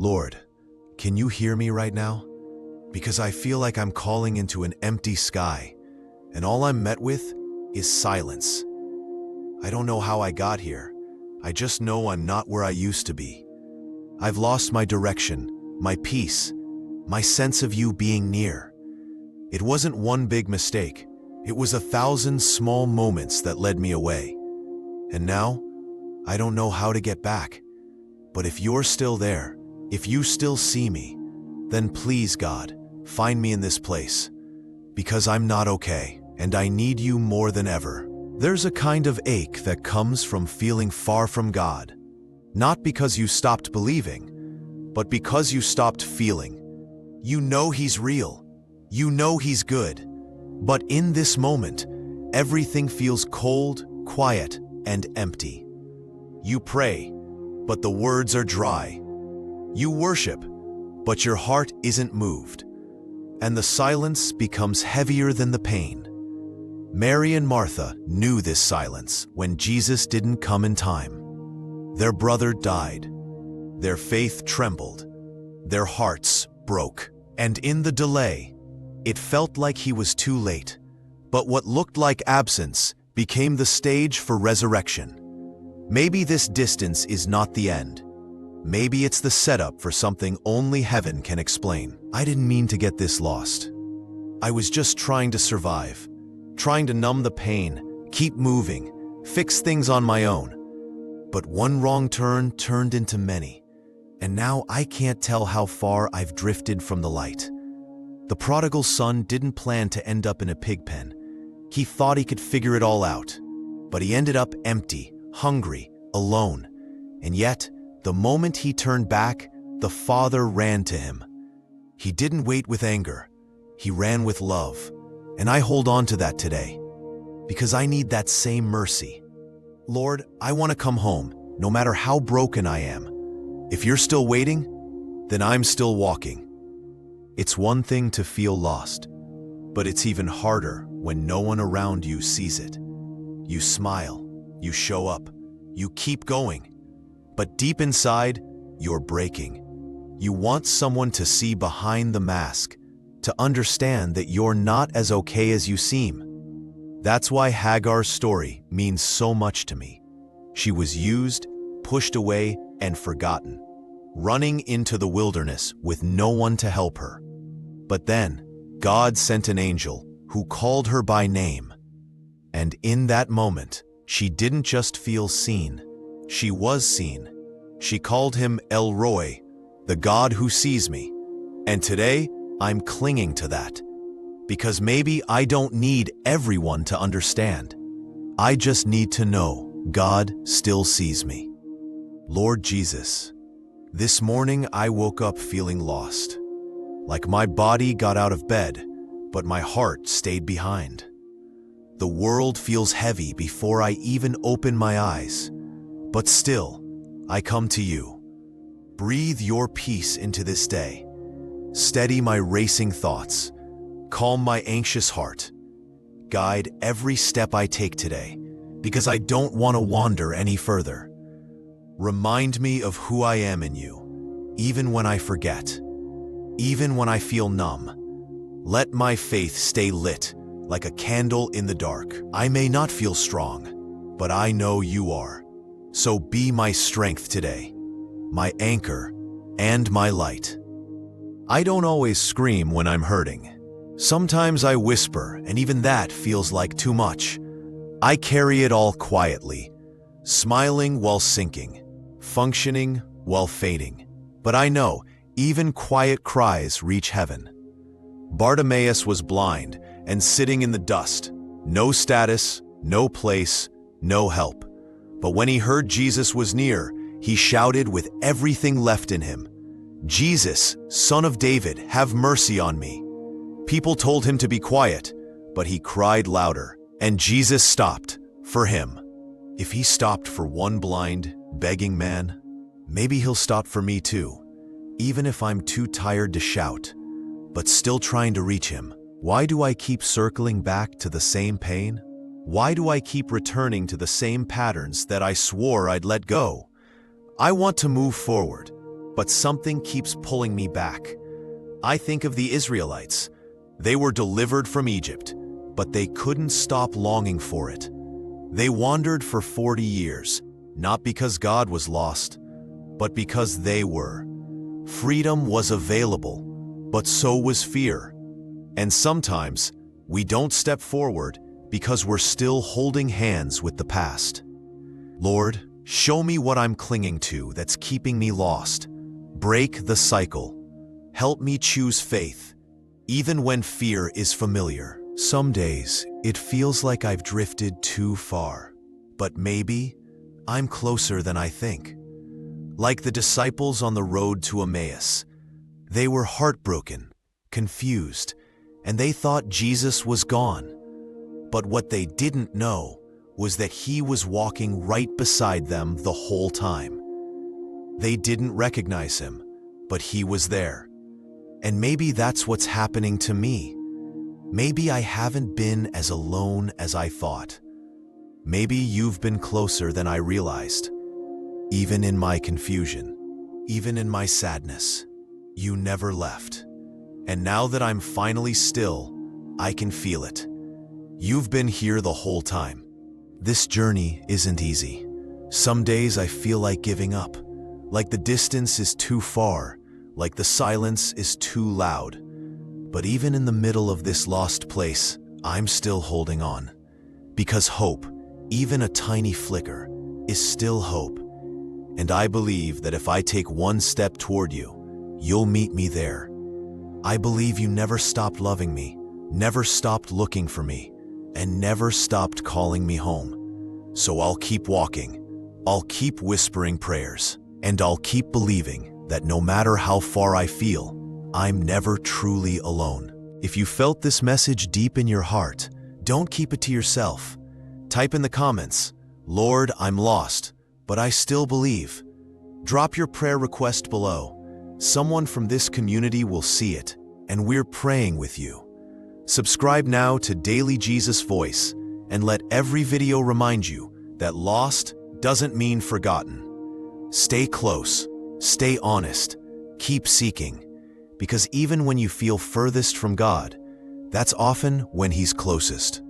Lord, can you hear me right now? Because I feel like I'm calling into an empty sky, and all I'm met with is silence. I don't know how I got here. I just know I'm not where I used to be. I've lost my direction, my peace, my sense of you being near. It wasn't one big mistake. It was 1,000 small moments that led me away. And now, I don't know how to get back. But if you're still there, if you still see me, then please, God, find me in this place. Because I'm not okay, and I need you more than ever. There's a kind of ache that comes from feeling far from God. Not because you stopped believing, but because you stopped feeling. You know He's real. You know He's good. But in this moment, everything feels cold, quiet, and empty. You pray, but the words are dry. You worship, but your heart isn't moved. And the silence becomes heavier than the pain. Mary and Martha knew this silence when Jesus didn't come in time. Their brother died. Their faith trembled. Their hearts broke. And in the delay, it felt like He was too late. But what looked like absence became the stage for resurrection. Maybe this distance is not the end. Maybe it's the setup for something only heaven can explain. I didn't mean to get this lost. I was just trying to survive, trying to numb the pain, keep moving, fix things on my own. But one wrong turn turned into many, and now I can't tell how far I've drifted from the light. The prodigal son didn't plan to end up in a pig pen. He thought he could figure it all out, but he ended up empty, hungry, alone. And yet, the moment he turned back, the Father ran to him. He didn't wait with anger. He ran with love. And I hold on to that today, because I need that same mercy. Lord, I want to come home, no matter how broken I am. If you're still waiting, then I'm still walking. It's one thing to feel lost, but it's even harder when no one around you sees it. You smile, you show up, you keep going. But deep inside, you're breaking. You want someone to see behind the mask, to understand that you're not as okay as you seem. That's why Hagar's story means so much to me. She was used, pushed away, and forgotten, running into the wilderness with no one to help her. But then, God sent an angel who called her by name. And in that moment, she didn't just feel seen. She was seen. She called Him El Roi, the God who sees me. And today, I'm clinging to that. Because maybe I don't need everyone to understand. I just need to know God still sees me. Lord Jesus, this morning I woke up feeling lost. Like my body got out of bed, but my heart stayed behind. The world feels heavy before I even open my eyes. But still, I come to you. Breathe your peace into this day. Steady my racing thoughts. Calm my anxious heart. Guide every step I take today, because I don't want to wander any further. Remind me of who I am in you, even when I forget, even when I feel numb. Let my faith stay lit like a candle in the dark. I may not feel strong, but I know you are. So be my strength today, my anchor, and my light. I don't always scream when I'm hurting. Sometimes I whisper, and even that feels like too much. I carry it all quietly, smiling while sinking, functioning while fading. But I know even quiet cries reach heaven. Bartimaeus was blind and sitting in the dust. No status, no place, no help. But when he heard Jesus was near, he shouted with everything left in him, "Jesus, Son of David, have mercy on me." People told him to be quiet, but he cried louder, and Jesus stopped for him. If he stopped for one blind, begging man, maybe he'll stop for me too, even if I'm too tired to shout, but still trying to reach him. Why do I keep circling back to the same pain? Why do I keep returning to the same patterns that I swore I'd let go? I want to move forward, but something keeps pulling me back. I think of the Israelites. They were delivered from Egypt, but they couldn't stop longing for it. They wandered for 40 years, not because God was lost, but because they were. Freedom was available, but so was fear. And sometimes we don't step forward because we're still holding hands with the past. Lord, show me what I'm clinging to that's keeping me lost. Break the cycle. Help me choose faith, even when fear is familiar. Some days, it feels like I've drifted too far, but maybe I'm closer than I think. Like the disciples on the road to Emmaus, they were heartbroken, confused, and they thought Jesus was gone. But what they didn't know was that he was walking right beside them the whole time. They didn't recognize him, but he was there. And maybe that's what's happening to me. Maybe I haven't been as alone as I thought. Maybe you've been closer than I realized. Even in my confusion, even in my sadness, you never left. And now that I'm finally still, I can feel it. You've been here the whole time. This journey isn't easy. Some days I feel like giving up, like the distance is too far, like the silence is too loud. But even in the middle of this lost place, I'm still holding on. Because hope, even a tiny flicker, is still hope. And I believe that if I take one step toward you, you'll meet me there. I believe you never stopped loving me, never stopped looking for me, and never stopped calling me home. So I'll keep walking, I'll keep whispering prayers, and I'll keep believing that no matter how far I feel, I'm never truly alone. If you felt this message deep in your heart, don't keep it to yourself. Type in the comments, "Lord, I'm lost, but I still believe." Drop your prayer request below. Someone from this community will see it, and we're praying with you. Subscribe now to Daily Jesus Voice, and let every video remind you that lost doesn't mean forgotten. Stay close, stay honest, keep seeking, because even when you feel furthest from God, that's often when He's closest.